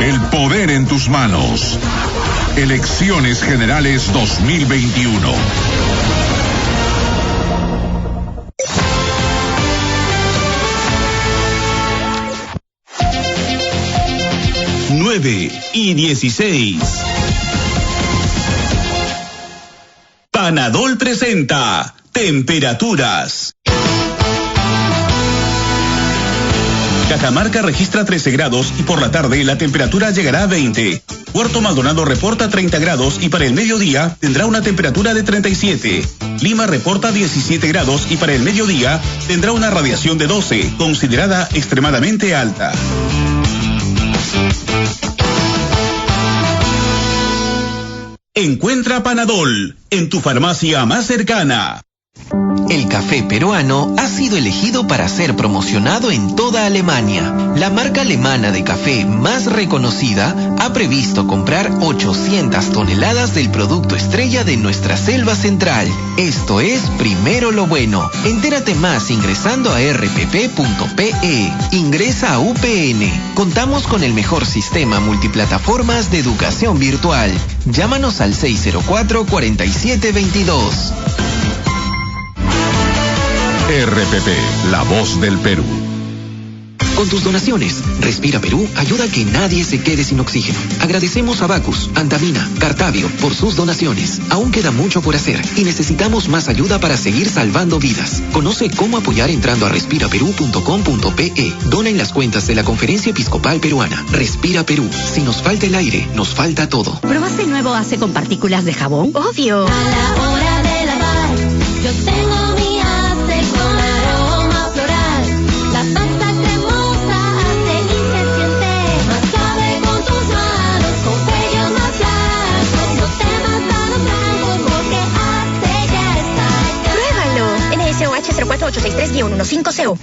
El poder en tus manos. Elecciones Generales 2021. y 16. Panadol presenta temperaturas. Cajamarca registra 13 grados y por la tarde la temperatura llegará a 20. Puerto Maldonado reporta 30 grados y para el mediodía tendrá una temperatura de 37. Lima reporta 17 grados y para el mediodía tendrá una radiación de 12, considerada extremadamente alta. Encuentra Panadol en tu farmacia más cercana. El café peruano ha sido elegido para ser promocionado en toda Alemania. La marca alemana de café más reconocida ha previsto comprar 800 toneladas del producto estrella de nuestra selva central. Esto es Primero lo Bueno. Entérate más ingresando a rpp.pe. Ingresa a UPN. Contamos con el mejor sistema multiplataformas de educación virtual. Llámanos al 604-4722. RPP, la voz del Perú. Con tus donaciones, Respira Perú ayuda a que nadie se quede sin oxígeno. Agradecemos a Bacus, Antamina, Cartavio por sus donaciones. Aún queda mucho por hacer y necesitamos más ayuda para seguir salvando vidas. Conoce cómo apoyar entrando a respiraperú.com.pe. Dona en las cuentas de la Conferencia Episcopal Peruana. Respira Perú. Si nos falta el aire, nos falta todo. ¿Probaste nuevo Ace con partículas de jabón? ¡Obvio! A la hora de lavar, yo tengo mi Ace con aroma floral. La pasta cremosa hace y se siente más suave con tus manos, con cuello más blanco. No te mandaron blanco porque Ace ya está acá. ¡Pruébalo! NSOH 048663-115CO.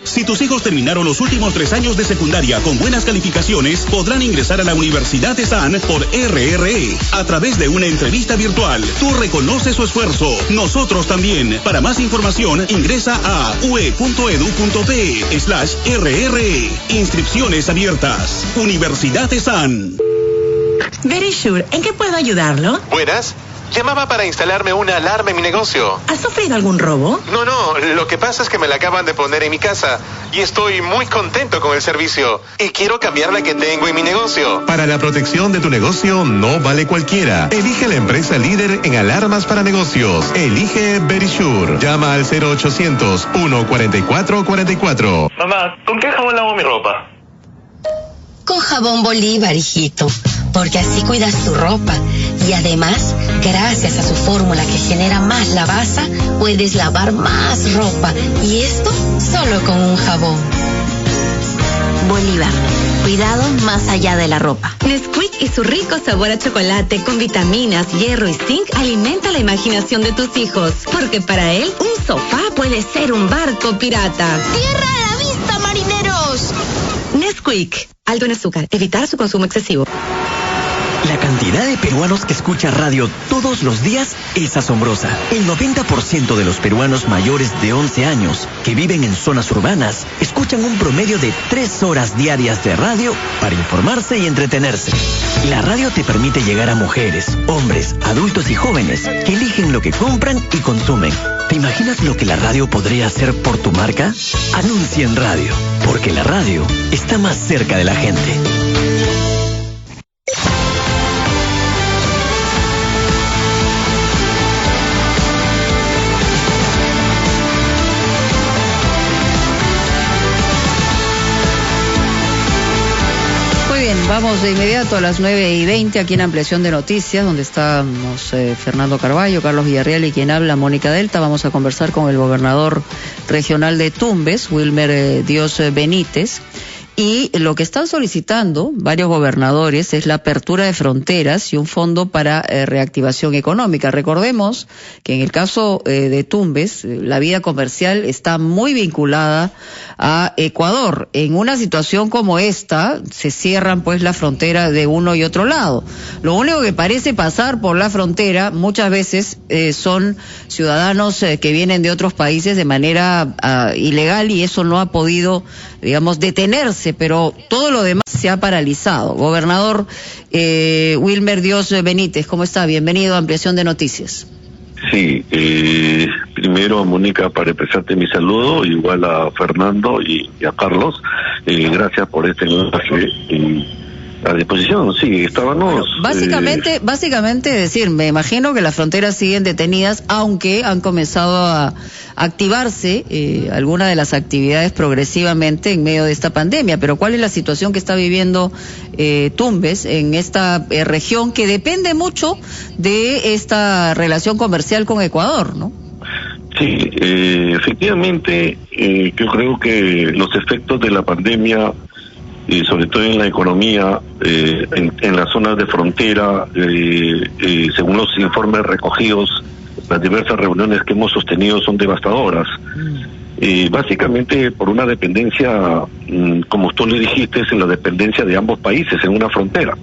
Si tus hijos terminaron los últimos 3 años de secundaria con buenas calificaciones, podrán ingresar a la Universidad ESAN por RRE. A través de una entrevista virtual, tú reconoces su esfuerzo. Nosotros también. Para más información, ingresa a ue.edu.pe/RRE. Inscripciones abiertas. Universidad ESAN. Verisure, ¿en qué puedo ayudarlo? Buenas. Llamaba para instalarme una alarma en mi negocio. ¿Has sufrido algún robo? No, lo que pasa es que me la acaban de poner en mi casa y estoy muy contento con el servicio y quiero cambiar la que tengo en mi negocio. Para la protección de tu negocio no vale cualquiera. Elige la empresa líder en alarmas para negocios. Elige Verisure. Llama al 0800-144-44. Mamá, ¿con qué jabón lavo mi ropa? Con jabón Bolívar, hijito, porque así cuidas tu ropa. Y además, gracias a su fórmula que genera más lavaza, puedes lavar más ropa. Y esto solo con un jabón. Bolívar. Cuidado más allá de la ropa. Nesquik y su rico sabor a chocolate con vitaminas, hierro y zinc alimenta la imaginación de tus hijos. Porque para él, un sofá puede ser un barco pirata. ¡Tierra a la vista, marineros! Nesquik. Alto en azúcar. Evitar su consumo excesivo. La cantidad de peruanos que escucha radio todos los días es asombrosa. El 90% de los peruanos mayores de 11 años que viven en zonas urbanas escuchan un promedio de 3 horas diarias de radio para informarse y entretenerse. La radio te permite llegar a mujeres, hombres, adultos y jóvenes que eligen lo que compran y consumen. ¿Te imaginas lo que la radio podría hacer por tu marca? Anuncia en radio, porque la radio está más cerca de la gente. Vamos de inmediato a las 9:20 aquí en Ampliación de Noticias, donde estamos Fernando Carballo, Carlos Villarreal y quien habla, Mónica Delta. Vamos a conversar con el gobernador regional de Tumbes, Wilmer Dios Benítez. Y lo que están solicitando varios gobernadores es la apertura de fronteras y un fondo para reactivación económica. Recordemos que en el caso de Tumbes, la vida comercial está muy vinculada a Ecuador. En una situación como esta, se cierran pues la frontera de uno y otro lado. Lo único que parece pasar por la frontera muchas veces son ciudadanos que vienen de otros países de manera ilegal, y eso no ha podido digamos, detenerse, pero todo lo demás se ha paralizado. Gobernador Wilmer Dios Benítez, ¿cómo está? Bienvenido a Ampliación de Noticias. Sí, primero, Mónica, para expresarte mi saludo, igual a Fernando y a Carlos, gracias por este mensaje a disposición. Sí, estábamos... Bueno, básicamente decir, me imagino que las fronteras siguen detenidas, aunque han comenzado a activarse algunas de las actividades progresivamente en medio de esta pandemia, pero ¿cuál es la situación que está viviendo Tumbes en esta región que depende mucho de esta relación comercial con Ecuador, ¿no? Sí, efectivamente, yo creo que los efectos de la pandemia, sobre todo en la economía, en las zonas de frontera, según los informes recogidos, las diversas reuniones que hemos sostenido son devastadoras. Básicamente por una dependencia, como tú le dijiste, es en la dependencia de ambos países en una frontera.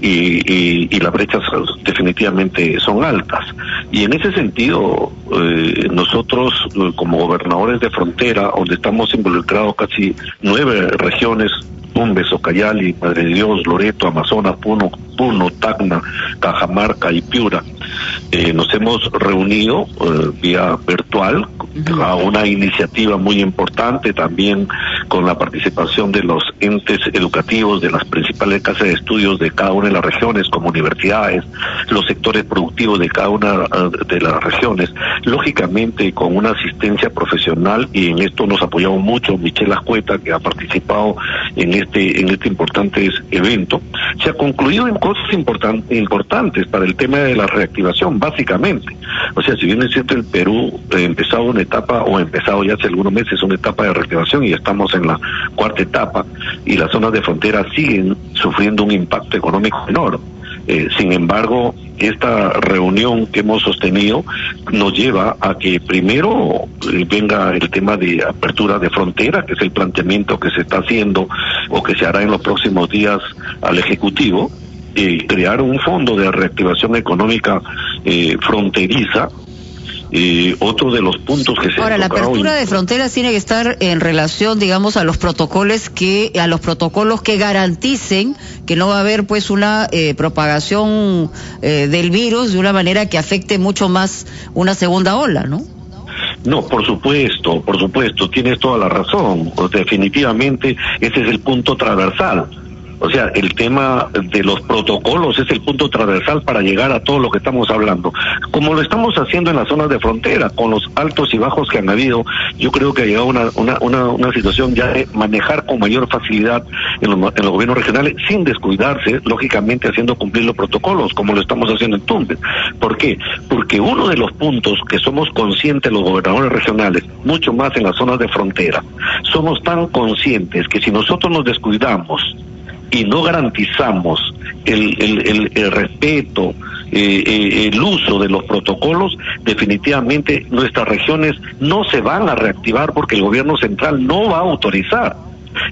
Y las brechas definitivamente son altas. Y en ese sentido, nosotros como gobernadores de frontera, donde estamos involucrados casi 9 regiones, Tumbes, Ucayali, Madre de Dios, Loreto, Amazonas, Puno, Tacna, Cajamarca y Piura, nos hemos reunido vía virtual a una iniciativa muy importante, también con la participación de los entes educativos de las principales casas de estudios de cada una de las regiones, como universidades, los sectores productivos de cada una de las regiones, lógicamente con una asistencia profesional, y en esto nos apoyamos mucho Michelle Ascueta, que ha participado en este importante evento. Se ha concluido en cosas importantes para el tema de la reactivación, básicamente. O sea, si bien es cierto, el Perú ha empezado ya hace algunos meses una etapa de reactivación y estamos en la 4ª etapa, y las zonas de frontera siguen sufriendo un impacto económico enorme. Sin embargo, esta reunión que hemos sostenido nos lleva a que primero venga el tema de apertura de frontera, que es el planteamiento que se está haciendo o que se hará en los próximos días al Ejecutivo, crear un fondo de reactivación económica fronteriza. Otro de los puntos que se ahora, la apertura de fronteras tiene que estar en relación, digamos, a los protocolos que garanticen que no va a haber pues una propagación del virus de una manera que afecte mucho más una segunda ola, ¿no? No, por supuesto, tienes toda la razón. Definitivamente ese es el punto transversal. O sea, el tema de los protocolos es el punto transversal para llegar a todo lo que estamos hablando. Como lo estamos haciendo en las zonas de frontera, con los altos y bajos que han habido, yo creo que ha llegado una situación ya de manejar con mayor facilidad en los gobiernos regionales, sin descuidarse, lógicamente haciendo cumplir los protocolos, como lo estamos haciendo en Tumbes. ¿Por qué? Porque uno de los puntos que somos conscientes los gobernadores regionales, mucho más en las zonas de frontera, somos tan conscientes que si nosotros nos descuidamos y no garantizamos el respeto, el uso de los protocolos, definitivamente nuestras regiones no se van a reactivar porque el gobierno central no va a autorizar.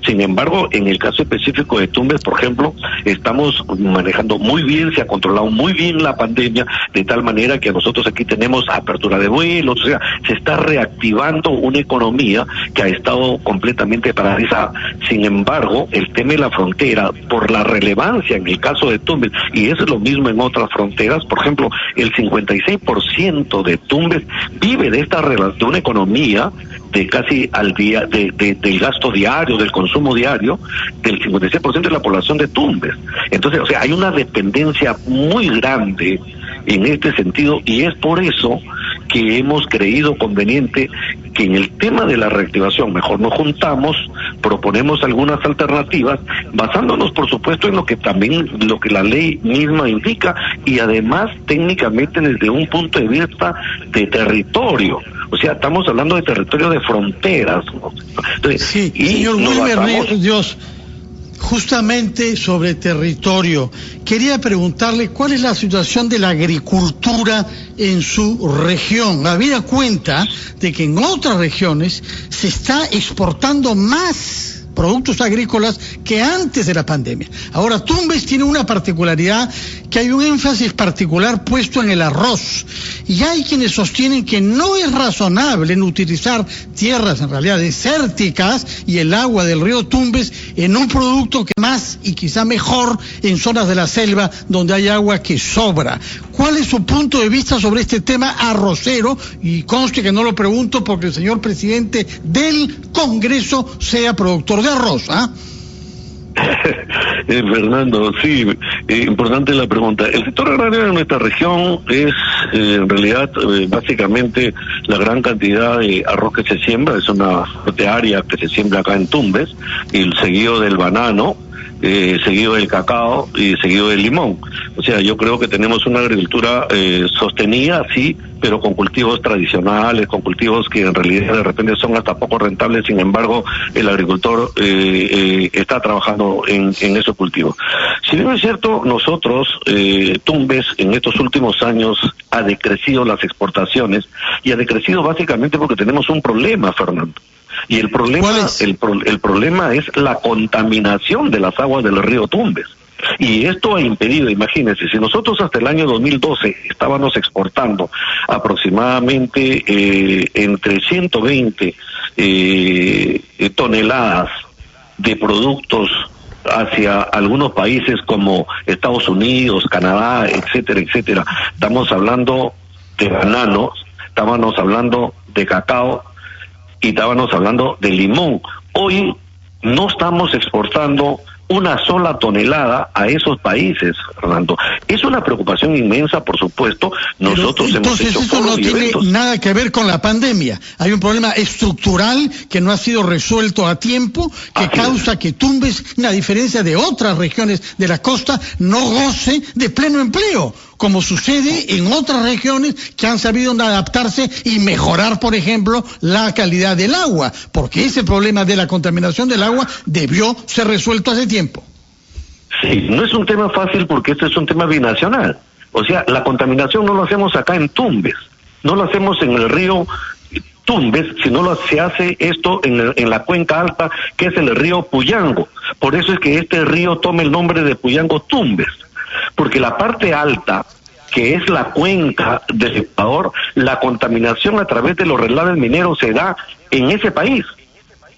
Sin embargo, en el caso específico de Tumbes, por ejemplo, estamos manejando muy bien, se ha controlado muy bien la pandemia, de tal manera que nosotros aquí tenemos apertura de vuelos, o sea, se está reactivando una economía que ha estado completamente paralizada. Sin embargo, el tema de la frontera, por la relevancia en el caso de Tumbes, y eso es lo mismo en otras fronteras, por ejemplo, el 56% de Tumbes vive de una economía de casi al día, del gasto diario, del consumo diario, del 56% de la población de Tumbes. Entonces, o sea, hay una dependencia muy grande en este sentido, y es por eso que hemos creído conveniente que en el tema de la reactivación mejor nos juntamos, proponemos algunas alternativas, basándonos por supuesto en lo que la ley misma indica, y además técnicamente desde un punto de vista de territorio. O sea, estamos hablando de territorio de fronteras, ¿no? Entonces, sí, señor Wilmer Dios, justamente sobre territorio, quería preguntarle cuál es la situación de la agricultura en su región. Habida cuenta de que en otras regiones se está exportando más productos agrícolas que antes de la pandemia. Ahora, Tumbes tiene una particularidad, que hay un énfasis particular puesto en el arroz. Y hay quienes sostienen que no es razonable en utilizar tierras en realidad desérticas y el agua del río Tumbes en un producto que más y quizá mejor en zonas de la selva donde hay agua que sobra. ¿Cuál es su punto de vista sobre este tema arrocero? Y conste que no lo pregunto porque el señor presidente del Congreso sea productor de arroz, ¿ah? Fernando, sí, importante la pregunta. El sector agrario de nuestra región es en realidad básicamente la gran cantidad de arroz que se siembra, es una fuerte área que se siembra acá en Tumbes, y el seguido del banano, seguido del cacao y seguido del limón. O sea, yo creo que tenemos una agricultura sostenida, sí, pero con cultivos tradicionales, con cultivos que en realidad de repente son hasta poco rentables. Sin embargo, el agricultor está trabajando en esos cultivos. Si bien es cierto, nosotros, Tumbes, en estos últimos años ha decrecido las exportaciones, y ha decrecido básicamente porque tenemos un problema, Fernando. Y el problema, el problema es la contaminación de las aguas del río Tumbes. Y esto ha impedido, imagínense, si nosotros hasta el año 2012 estábamos exportando aproximadamente entre 120 toneladas de productos hacia algunos países como Estados Unidos, Canadá, etcétera, etcétera. Estamos hablando de bananos, estábamos hablando de cacao y estábamos hablando de limón. Hoy no estamos exportando una sola tonelada a esos países, Fernando. Es una preocupación inmensa, por supuesto. Nosotros hemos hecho eso no tiene nada que ver con la pandemia. Hay un problema estructural que no ha sido resuelto a tiempo, que causa que Tumbes, a diferencia de otras regiones de la costa, no goce de pleno empleo, como sucede en otras regiones que han sabido adaptarse y mejorar, por ejemplo, la calidad del agua, porque ese problema de la contaminación del agua debió ser resuelto hace tiempo. Sí, no es un tema fácil porque este es un tema binacional. O sea, la contaminación no lo hacemos acá en Tumbes, no lo hacemos en el río Tumbes, sino se hace esto en la cuenca alta, que es el río Puyango. Por eso es que este río toma el nombre de Puyango Tumbes, porque la parte alta, que es la cuenca del Ecuador, la contaminación a través de los relaves mineros se da en ese país,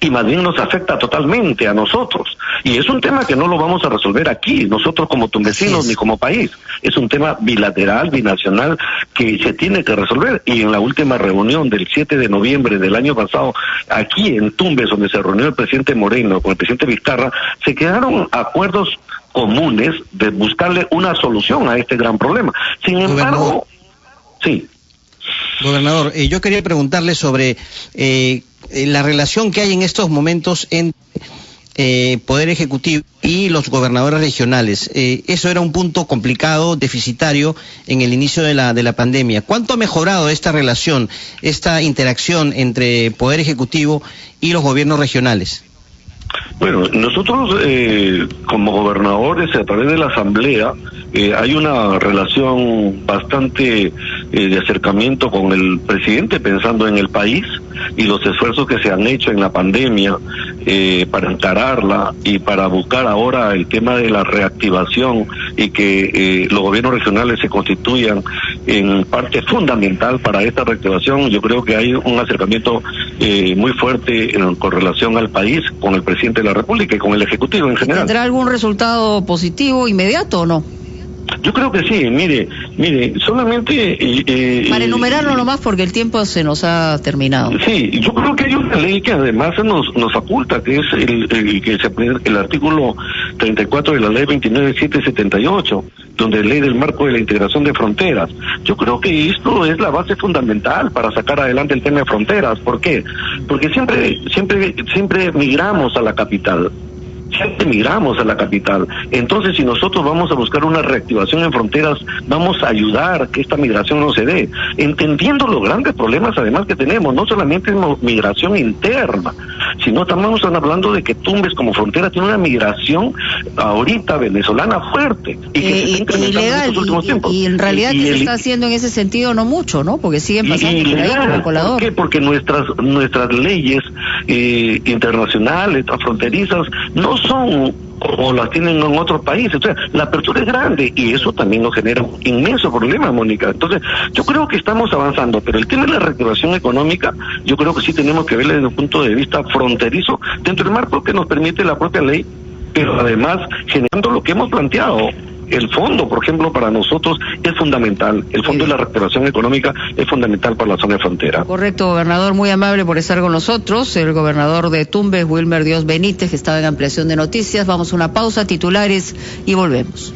y más bien nos afecta totalmente a nosotros. Y es un tema que no lo vamos a resolver aquí, nosotros como tumbesinos ni como país. Es un tema bilateral, binacional, que se tiene que resolver. Y en la última reunión del 7 de noviembre del año pasado, aquí en Tumbes, donde se reunió el presidente Moreno con el presidente Vizcarra, se quedaron acuerdos comunes de buscarle una solución a este gran problema. Sin embargo, sí. Gobernador, yo quería preguntarle sobre la relación que hay en estos momentos entre Poder Ejecutivo y los gobernadores regionales. Eso era un punto complicado, deficitario en el inicio de la pandemia. ¿Cuánto ha mejorado esta relación, esta interacción entre Poder Ejecutivo y los gobiernos regionales? Bueno, nosotros como gobernadores a través de la Asamblea hay una relación bastante de acercamiento con el presidente, pensando en el país y los esfuerzos que se han hecho en la pandemia para encararla y para buscar ahora el tema de la reactivación y que los gobiernos regionales se constituyan en parte fundamental para esta reactivación. Yo creo que hay un acercamiento muy fuerte con relación al país, con el presidente de la República y con el Ejecutivo en general. ¿Tendrá algún resultado positivo inmediato o no? Yo creo que sí, mire, solamente... para enumerarlo nomás porque el tiempo se nos ha terminado. Sí, yo creo que hay una ley que además nos faculta, que es el artículo 34 de la ley 29778, donde es ley del marco de la integración de fronteras. Yo creo que esto es la base fundamental para sacar adelante el tema de fronteras. ¿Por qué? Porque siempre migramos a la capital. Siempre migramos a la capital. Entonces, si nosotros vamos a buscar una reactivación en fronteras, vamos a ayudar a que esta migración no se dé, entendiendo los grandes problemas además que tenemos. No solamente es migración interna, sino estamos hablando de que Tumbes como frontera tiene una migración ahorita venezolana fuerte y que se está incrementando ilegal, en estos últimos tiempos. Y en realidad ¿qué se está haciendo en ese sentido? No mucho, ¿no? Porque siguen pasando por ahí como el colador. ¿Por qué? Porque nuestras leyes internacionales, transfronterizas, no son o las tienen en otros países. O sea, la apertura es grande y eso también nos genera un inmenso problema, Mónica. Entonces, yo creo que estamos avanzando, pero el tema de la reactivación económica, yo creo que sí tenemos que verlo desde un punto de vista fronterizo, dentro del marco que nos permite la propia ley, pero además generando lo que hemos planteado. El fondo, por ejemplo, para nosotros es fundamental. El fondo de la reactivación económica es fundamental para la zona de frontera. Correcto, gobernador, muy amable por estar con nosotros. El gobernador de Tumbes, Wilmer Dios Benítez, que estaba en ampliación de noticias. Vamos a una pausa, titulares y volvemos.